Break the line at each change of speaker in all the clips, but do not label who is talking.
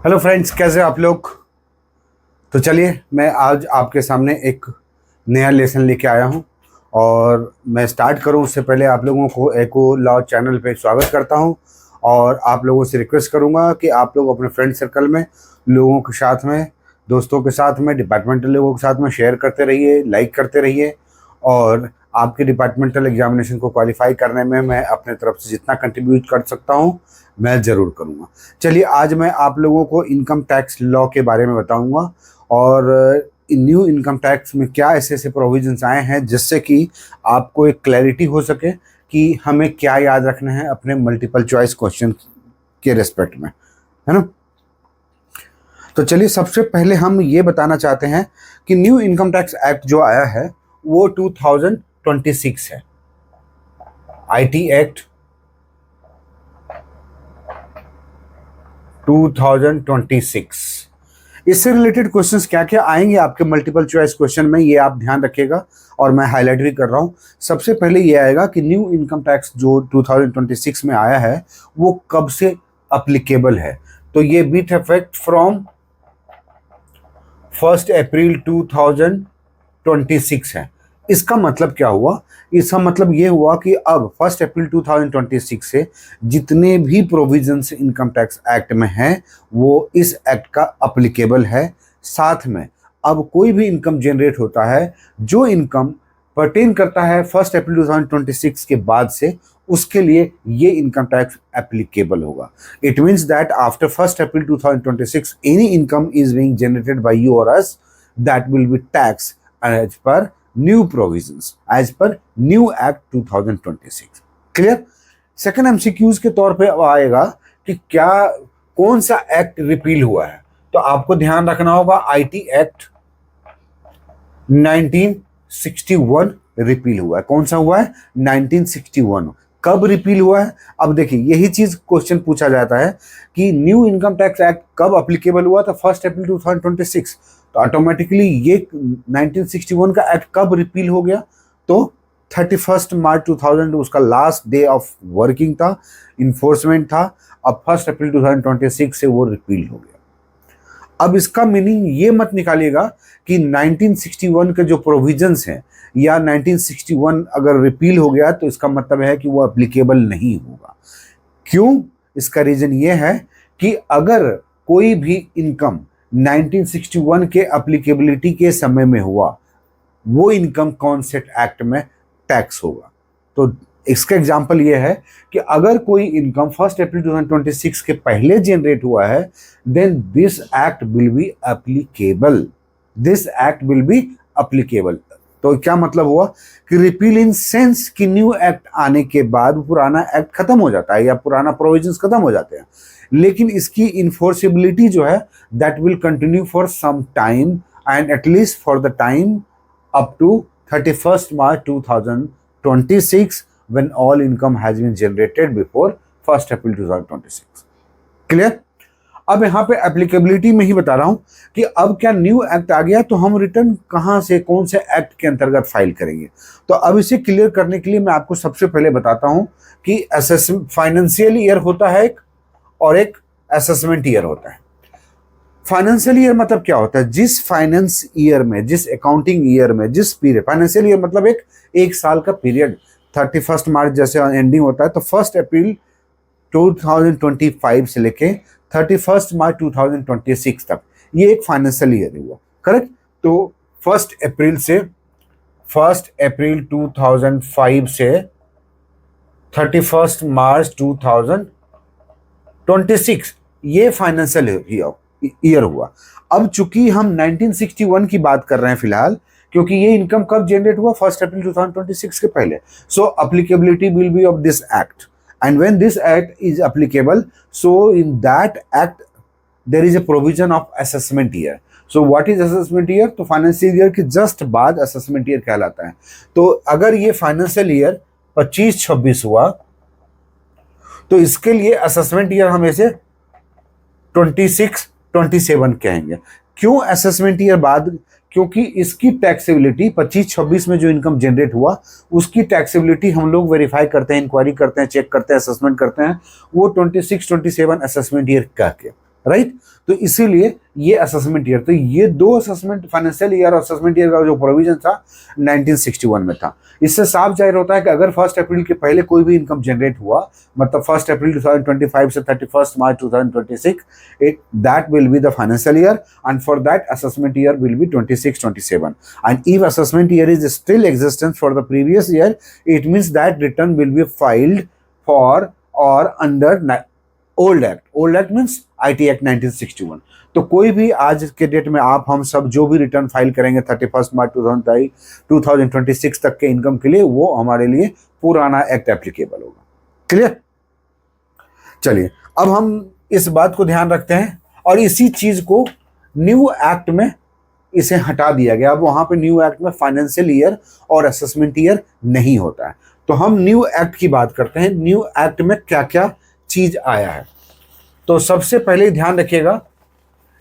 Hello friends, कैसे आप लोग। तो चलिए मैं आज आपके सामने एक नया लेसन लेके आया हूं और मैं स्टार्ट करूं उससे पहले आप लोगों को एको लॉ चैनल पे स्वागत करता हूं और आप लोगों से रिक्वेस्ट करूंगा कि आप लोग अपने फ्रेंड सर्कल में लोगों के साथ में, दोस्तों के साथ में, डिपार्टमेंटल लोगों के साथ में शेयर करते रहिए, लाइक करते रहिए और आपके डिपार्टमेंटल एग्जामिनेशन को क्वालिफाई करने में मैं अपने तरफ से जितना कंट्रीब्यूट कर सकता हूं मैं ज़रूर करूंगा। चलिए आज मैं आप लोगों को इनकम टैक्स लॉ के बारे में बताऊंगा और न्यू इनकम टैक्स में क्या ऐसे ऐसे प्रोविजंस आए हैं जिससे कि आपको एक क्लैरिटी हो सके कि हमें क्या याद रखना है अपने मल्टीपल चॉइस क्वेश्चन के रिस्पेक्ट में, है ना। तो चलिए सबसे पहले हम ये बताना चाहते हैं कि न्यू इनकम टैक्स एक्ट जो आया है वो 2026 है। IT act 2026। इससे रिलेटेड क्वेश्चंस क्या क्या आएंगे आपके मल्टीपल चॉइस क्वेश्चन में, ये आप ध्यान रखिएगा और मैं हाईलाइट भी कर रहा हूँ। सबसे पहले ये आएगा कि न्यू इनकम टैक्स जो 2026 में आया है वो कब से अप्लीकेबल है। तो ये विथ इफेक्ट फ्रॉम 1 अप्रैल 2026 है। इसका मतलब क्या हुआ? इसका मतलब ये हुआ कि अब 1 अप्रैल 2026 से जितने भी प्रोविजंस इनकम टैक्स एक्ट में हैं वो इस एक्ट का अप्लीकेबल है। साथ में अब कोई भी इनकम जनरेट होता है जो इनकम पर्टेन करता है 1 अप्रैल 2026 के बाद से, उसके लिए ये इनकम टैक्स एप्लीकेबल होगा। It means that after 1 April 2026 any income is being generated by you और us that will be tax as per new provisions as per new act 2026। Clear. Second MCQs के तौर पे अब आएगा कि क्या कौन सा एक्ट रिपील हुआ है। तो आपको ध्यान रखना होगा आईटी एक्ट 1961 रिपील हुआ है। कौन सा हुआ है? 1961। कब रिपील हुआ है? अब देखिए यही चीज क्वेश्चन पूछा जाता है कि न्यू इनकम टैक्स एक्ट कब अप्लीकेबल हुआ था? 1 अप्रैल 2026। तो ऑटोमेटिकली ये 1961 का एक्ट कब रिपील हो गया? तो 31 मार्च 2000 उसका लास्ट डे ऑफ वर्किंग था, इन्फोर्समेंट था। अब 1 अप्रैल 2026 से वो रिपील हो गया। अब इसका मीनिंग ये मत निकालिएगा कि 1961 के जो प्रोविजंस हैं या 1961 अगर रिपील हो गया तो इसका मतलब है कि वो एप्लीकेबल नहीं होगा। क्यों? इसका रीजन ये है कि अगर कोई भी इनकम 1961 के एप्लीकेबिलिटी के समय में हुआ वो इनकम कौन से एक्ट में टैक्स होगा। तो इसका एग्जांपल ये है कि अगर कोई इनकम 1 अप्रैल 2026 के पहले जनरेट हुआ है then this act will be applicable. This act will be applicable. तो क्या मतलब हुआ कि रिपील इन सेंस कि न्यू एक्ट आने के बाद पुराना एक्ट खत्म हो जाता है या पुराना प्रोविजंस खत्म हो जाते हैं, लेकिन इसकी इन्फोर्सिबिलिटी जो है that will continue for some time and at least for the time up to 31 March 2026 when all income has been generated before 1 April 2026। Clear. अब यहाँ पे एप्लीकेबिलिटी में ही बता रहा हूँ कि अब क्या न्यू एक्ट आ गया तो हम रिटर्न कहाँ से, कौन से एक्ट के अंतर्गत फाइल करेंगे। तो अब इसे क्लियर करने के लिए मैं आपको सबसे पहले बताता हूँ कि फाइनेंशियल ईयर होता है एक और एक असेसमेंट ईयर होता है। फाइनेंशियल ईयर मतलब क्या होता है? जिस फाइनेंस ईयर में, जिस अकाउंटिंग ईयर में, जिस पीरियड, फाइनेंशियल ईयर मतलब एक साल का पीरियड 31 मार्च जैसे एंडिंग होता है तो 1 अप्रैल 2025 से लेके 31 मार्च 2026 तक ये एक फाइनेंशियल ईयर हुआ। करेक्ट। तो 1 अप्रैल 2005 से 31 मार्च 2026 ये फाइनेंशियल ईयर हुआ। अब चूंकि हम 1961 की बात कर रहे हैं फिलहाल, क्योंकि ये इनकम कब जनरेट हुआ? 1 अप्रैल 2026 के पहले। So applicability will be of this act and when this act is applicable so in that act there is a provision of assessment year. So what is assessment year? तो financial year के just बाद assessment year कहलाता है। तो अगर ये financial year 25-26 हुआ तो इसके लिए असेसमेंट ईयर हम इसे 26-27 कहेंगे। क्यों असेसमेंट ईयर बाद? क्योंकि इसकी टैक्सेबिलिटी 25-26 में जो इनकम जनरेट हुआ उसकी टैक्सेबिलिटी हम लोग वेरीफाई करते हैं, इंक्वायरी करते हैं, चेक करते हैं, असेसमेंट करते हैं वो 26-27 असेसमेंट ईयर कह के। राइट। तो इसीलिए ये असेसमेंट ईयर, तो ये दो असेसमेंट, फाइनेंशियल ईयर और असेसमेंट ईयर का जो प्रोविजन था 1961 में था। इससे साफ जाहिर होता है कि अगर 1 अप्रैल के पहले कोई भी इनकम जनरेट हुआ, मतलब 1 अप्रैल 2025 से 31 March 2026, that will be the financial year, and for that assessment year will be 26-27, and if assessment year is still existence for the previous year, it means that return will be filed for or under old act. Old act means IT act 1961। तो कोई भी आज के date में आप हम सब जो भी रिटर्न फाइल करेंगे 31 मार्च 2026 तक के इनकम के लिए, वो हमारे लिए पुराना एक्ट एप्लीकेबल होगा। क्लियर? चलिए, अब हम इस बात को ध्यान रखते हैं और इसी चीज को न्यू एक्ट में इसे हटा दिया गया। अब वहां पे न्यू एक्ट में फाइनेंशियल ईयर और असेसमेंट ईयर नहीं होता है। तो हम न्यू एक्ट की बात करते हैं। न्यू एक्ट में क्या क्या चीज आया है, तो सबसे पहले ध्यान रखिएगा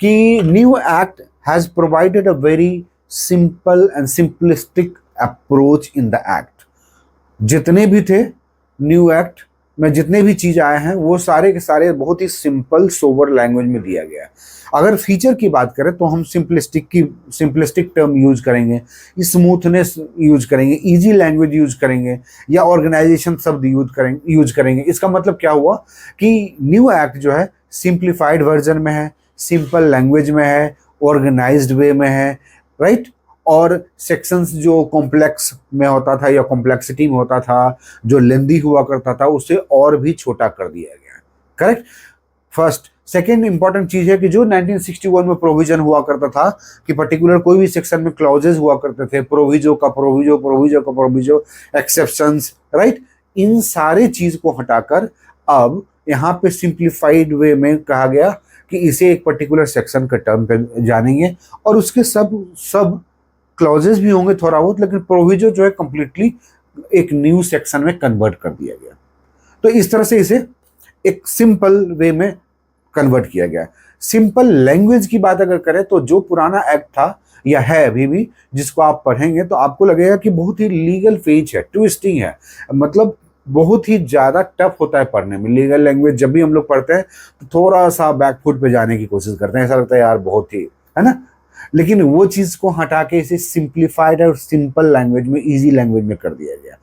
कि new act has provided a very simple and simplistic approach in the act. जितने भी थे न्यू एक्ट में, जितने भी चीज आए हैं, वो सारे के सारे बहुत ही सिंपल सोबर लैंग्वेज में दिया गया है। अगर फीचर की बात करें तो हम सिंपलिस्टिक टर्म यूज करेंगे, स्मूथनेस यूज करेंगे, इजी लैंग्वेज यूज करेंगे, या ऑर्गेनाइजेशन शब्द यूज करेंगे। इसका मतलब क्या हुआ कि न्यू एक्ट जो है सिंप्लीफाइड वर्जन में है, सिंपल लैंग्वेज में है, ऑर्गेनाइज्ड वे में है, राइट। और सेक्शंस जो कॉम्प्लेक्स में होता था या कॉम्प्लेक्सिटी में होता था, जो लेंदी हुआ करता था, उसे और भी छोटा कर दिया गया। करेक्ट? फर्स्ट। सेकेंड इंपॉर्टेंट चीज है कि जो 1961 में प्रोविजन हुआ करता था कि पर्टिकुलर कोई भी सेक्शन में क्लॉजेज हुआ करते थे, प्रोविजो का प्रोविजो, एक्सेप्शंस, राइट, इन सारे चीज को हटाकर अब यहाँ पे सिंप्लीफाइड वे में कहा गया कि इसे एक पर्टिकुलर सेक्शन के टर्म पे जानेंगे और उसके सब क्लॉजेज भी होंगे थोड़ा बहुत, लेकिन प्रोविजो जो है कंप्लीटली एक न्यू सेक्शन में कन्वर्ट कर दिया गया। तो इस तरह से इसे एक सिंपल वे में कन्वर्ट किया गया। सिंपल लैंग्वेज की बात अगर करें तो जो पुराना एक्ट था या है अभी भी, जिसको आप पढ़ेंगे तो आपको लगेगा कि बहुत ही लीगल पेज है, ट्विस्टिंग है, मतलब बहुत ही ज्यादा टफ होता है पढ़ने में। लीगल लैंग्वेज जब भी हम लोग पढ़ते हैं तो थोड़ा सा बैकफुट पे जाने की कोशिश करते हैं, ऐसा लगता है यार बहुत ही, है ना। लेकिन वो चीज को हटा के इसे सिंप्लीफाइड और सिंपल लैंग्वेज में, इजी लैंग्वेज में कर दिया गया।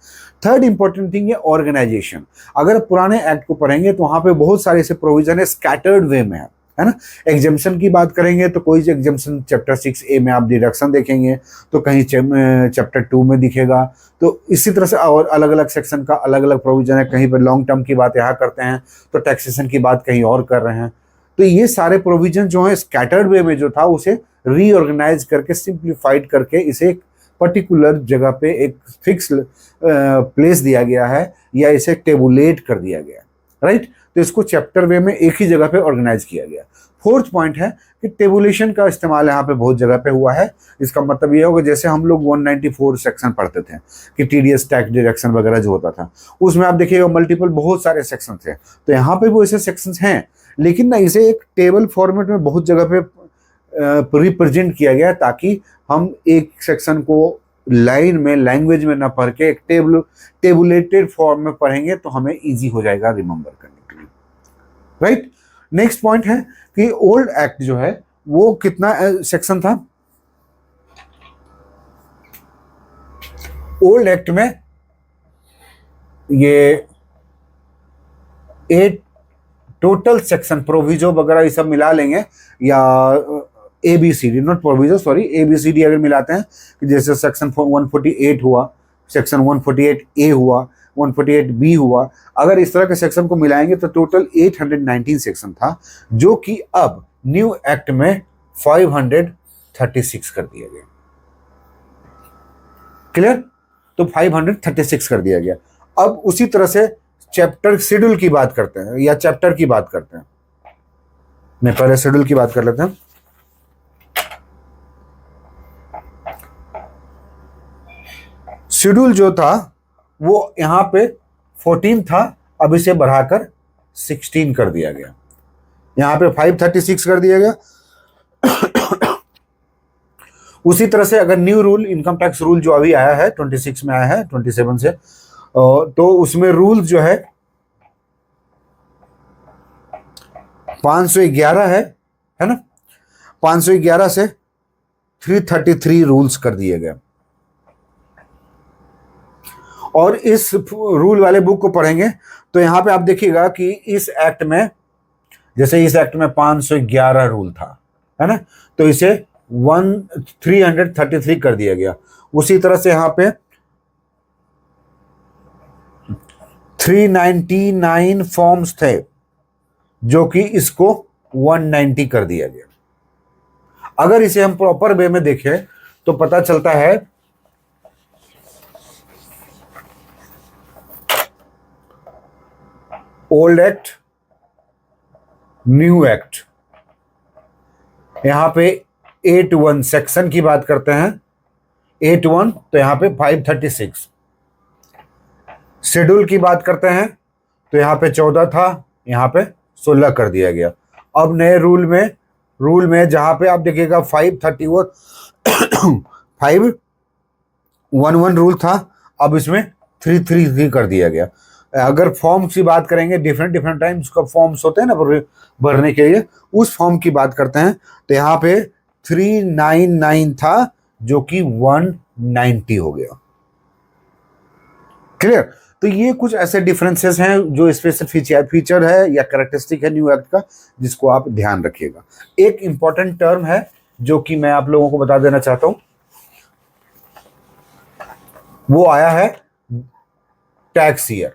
थर्ड इंपॉर्टेंट थिंग है ऑर्गेनाइजेशन। अगर पुराने एक्ट को पढ़ेंगे तो वहां पे बहुत सारे ऐसे प्रोविजन है स्कैटर्ड वे में है ना। एग्जाम्पशन की बात करेंगे तो कोई एग्जाम्पशन चैप्टर 6A में आप डिडक्शन देखेंगे तो कहीं चैप्टर 2 में दिखेगा। तो इसी तरह से और अलग अलग सेक्शन का अलग अलग प्रोविजन है। कहीं पर लॉन्ग टर्म की बात यहाँ करते हैं तो टैक्सेशन की बात कहीं और कर रहे हैं। तो ये सारे प्रोविजन जो है स्कैटर्ड वे में जो था उसे रीऑर्गेनाइज करके, सिंप्लीफाइड करके इसे एक पर्टिकुलर जगह पे एक फिक्स प्लेस दिया गया है या इसे टेबुलेट कर दिया गया, राइट। तो इसको चैप्टर वे में एक ही जगह पे ऑर्गेनाइज किया गया। फोर्थ पॉइंट है कि टेबुलेशन का इस्तेमाल यहाँ पे बहुत जगह पे हुआ है। इसका मतलब ये होगा जैसे हम लोग 194 सेक्शन पढ़ते थे कि टीडीएस टैक्स डिडक्शन वगैरह जो होता था, उसमें आप देखिएगा मल्टीपल बहुत सारे सेक्शन थे। तो यहाँ पे वो ऐसे सेक्शन हैं, लेकिन ना इसे एक टेबल फॉर्मेट में बहुत जगह पे रिप्रेजेंट किया गया ताकि हम एक सेक्शन को लाइन में, लैंग्वेज में ना पढ़ के एक टेबुलेटेड फॉर्म में पढ़ेंगे तो हमें इजी हो जाएगा रिमेंबर करने के लिए, राइट। नेक्स्ट पॉइंट है कि ओल्ड एक्ट जो है वो कितना सेक्शन था। ओल्ड एक्ट में ये 8 टोटल सेक्शन, प्रोविजो वगैरह ये सब मिला लेंगे, या ABCD, not proviso, sorry, ABCD अगर मिलाते हैं कि जैसे सेक्शन 148 हुआ, सेक्शन 148A हुआ, 148B हुआ, अगर इस तरह के सेक्शन को मिलाएंगे तो टोटल 819 सेक्शन था, जो कि अब न्यू एक्ट में 536 कर दिया गया। क्लियर? तो 536 कर दिया गया। अब उसी तरह से चैप्टर शेड्यूल की बात करते हैं या चैप्टर की बात करते हैं। मैं पहले शेड्यूल की बात कर लेते हैं। शेड्यूल जो था वो यहां पे 14 था, अब इसे बढ़ाकर 16 कर दिया गया। यहां पे 536 कर दिया गया। उसी तरह से अगर new rule, income tax rule जो अभी आया है 26 में आया है 27 से, तो उसमें रूल जो है 511 है ना, 511 से 333 रूल्स कर दिए गए। और इस रूल वाले बुक को पढ़ेंगे तो यहां पे आप देखिएगा कि इस एक्ट में, जैसे इस एक्ट में 511 रूल था, है ना, तो इसे 333 कर दिया गया। उसी तरह से यहां पे 399 फॉर्म्स थे जो कि इसको 190 कर दिया गया। अगर इसे हम प्रॉपर वे में देखें तो पता चलता है ओल्ड एक्ट, न्यू एक्ट, यहां पे 81 सेक्शन की बात करते हैं, 81 तो यहां पे 536। शेड्यूल की बात करते हैं तो यहां पे 14 था, यहां पे 16 कर दिया गया। अब नए रूल में जहां पे आप देखिएगा 511 रूल था, अब इसमें 333 कर दिया गया। अगर फॉर्म्स की बात करेंगे, डिफरेंट टाइम्स का फॉर्म्स होते हैं ना भरने के लिए, उस फॉर्म की बात करते हैं तो यहाँ पे 399 था जो कि 190 हो गया। क्लियर? तो ये कुछ ऐसे डिफरेंसेस हैं जो स्पेशल फीचर है या कैरेक्टरिस्टिक है न्यू एक्ट का, जिसको आप ध्यान रखिएगा। एक इंपॉर्टेंट टर्म है जो कि मैं आप लोगों को बता देना चाहता हूं, वो आया है टैक्स ईयर।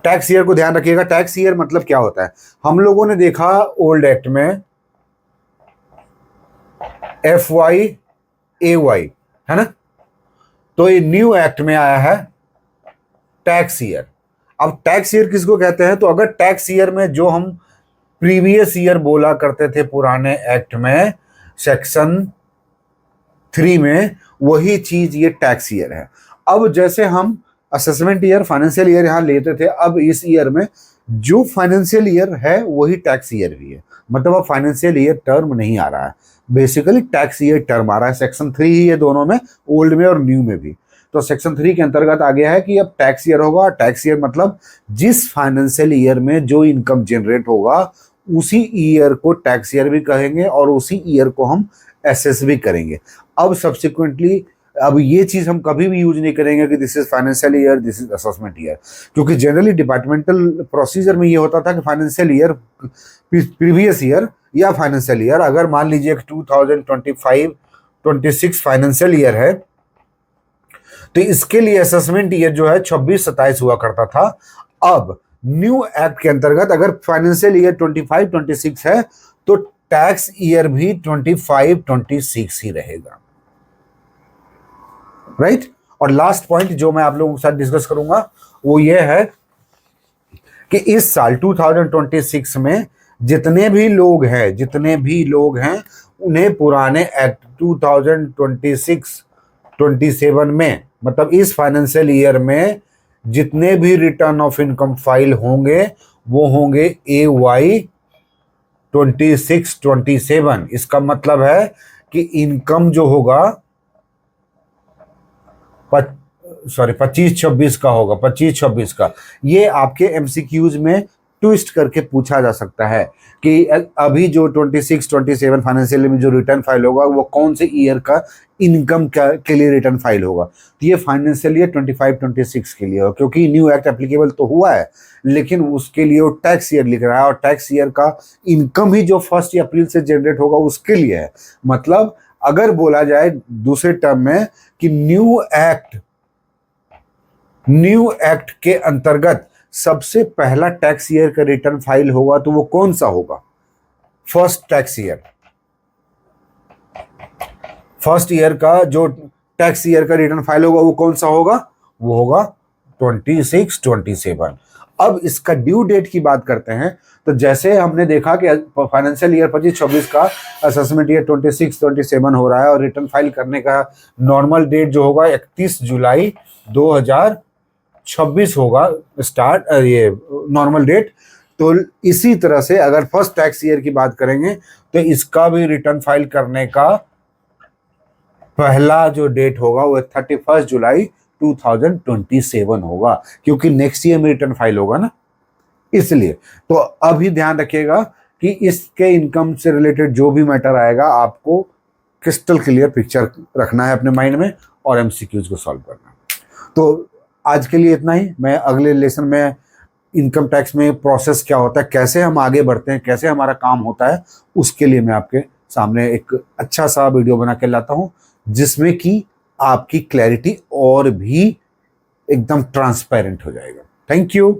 टैक्स ईयर को ध्यान रखिएगा। टैक्स ईयर मतलब क्या होता है? हम लोगों ने देखा ओल्ड एक्ट में FY AY, है ना, तो ये न्यू एक्ट में आया है टैक्स ईयर। अब टैक्स ईयर किसको कहते हैं? तो अगर टैक्स ईयर में जो हम प्रीवियस ईयर बोला करते थे पुराने एक्ट में सेक्शन 3 में, वही चीज ये टैक्स ईयर है। अब जैसे हम असेसमेंट ईयर, फाइनेंशियल ईयर यहां लेते थे, अब इस ईयर में जो फाइनेंशियल ईयर है वही टैक्स ईयर भी है। मतलब अब फाइनेंशियल ईयर टर्म नहीं आ रहा है, बेसिकली टैक्स ईयर टर्म आ रहा है। सेक्शन 3 ही है दोनों में, ओल्ड में और न्यू में भी। तो सेक्शन 3 के अंतर्गत आ गया है कि अब टैक्स ईयर होगा। टैक्स ईयर मतलब जिस फाइनेंशियल ईयर में जो इनकम जनरेट होगा उसी ईयर को टैक्स ईयर भी कहेंगे और उसी ईयर को हम एसेस भी करेंगे। अब सब्सिक्वेंटली अब ये चीज हम कभी भी यूज नहीं करेंगे कि this is financial year, this is assessment year, क्योंकि जनरली डिपार्टमेंटल प्रोसीजर में ये होता था कि फाइनेंशियल ईयर प्रीवियस ईयर या फाइनेंशियल ईयर, अगर मान लीजिए 2025-26 फाइनेंशियल ईयर है तो इसके लिए असेसमेंट ईयर जो है 26-27 हुआ करता था। अब न्यू एक्ट के अंतर्गत अगर फाइनेंशियल ईयर 25-26 है तो टैक्स ईयर भी 25-26 ही रहेगा, राइट। और लास्ट पॉइंट जो मैं आप लोगों के साथ डिस्कस करूंगा वो ये है कि इस साल 2026 में जितने भी लोग हैं उन्हें पुराने एक्ट 2026-27 में, मतलब इस फाइनेंशियल ईयर में जितने भी रिटर्न ऑफ इनकम फाइल होंगे वो होंगे AY 26-27। इसका मतलब है कि इनकम जो होगा 25-26 का होगा, 25-26 का। ये आपके MCQs में ट्विस्ट करके पूछा जा सकता है कि अभी जो 26-27 फाइनेंशियल में जो रिटर्न फाइल होगा वो कौन से ईयर का इनकम के लिए रिटर्न फाइल होगा। तो ये फाइनेंशियल ईयर 25-26 के लिए होगा, क्योंकि न्यू एक्ट एप्लीकेबल तो हुआ है लेकिन उसके लिए वो टैक्स ईयर लिख रहा है और टैक्स ईयर का इनकम ही जो 1 अप्रैल से जनरेट होगा उसके लिए है। मतलब अगर बोला जाए दूसरे टर्म में कि न्यू एक्ट के अंतर्गत सबसे पहला टैक्स ईयर का रिटर्न फाइल होगा तो वो कौन सा होगा? फर्स्ट ईयर का जो टैक्स ईयर का रिटर्न फाइल होगा वो कौन सा होगा? वो होगा 26-27। अब इसका ड्यू डेट की बात करते हैं तो जैसे हमने देखा कि फाइनेंशियल ईयर 25-26 का असेसमेंट ईयर 26-27 हो रहा है और रिटर्न फाइल करने का नॉर्मल डेट जो होगा 31 जुलाई 2026 होगा स्टार्ट, ये नॉर्मल डेट। तो इसी तरह से अगर फर्स्ट टैक्स ईयर की बात करेंगे तो इसका भी रिटर्न फाइल करने का पहला जो डेट होगा वो 31 जुलाई 2027 होगा, क्योंकि नेक्स्ट ईयर में रिटर्न फाइल होगा ना। इसलिए तो अभी ध्यान रखिएगा कि इसके इनकम से रिलेटेड जो भी मैटर आएगा आपको क्रिस्टल क्लियर पिक्चर रखना है अपने माइंड में और एमसीक्यूज को सॉल्व करना है। तो आज के लिए इतना ही। मैं अगले लेसन में इनकम टैक्स में प्रोसेस क्या होता है, कैसे हम आगे बढ़ते हैं, कैसे हमारा काम होता है, उसके लिए मैं आपके सामने एक अच्छा सा वीडियो बना के लाता हूं जिसमें कि आपकी क्लैरिटी और भी एकदम ट्रांसपेरेंट हो जाएगा। Thank you.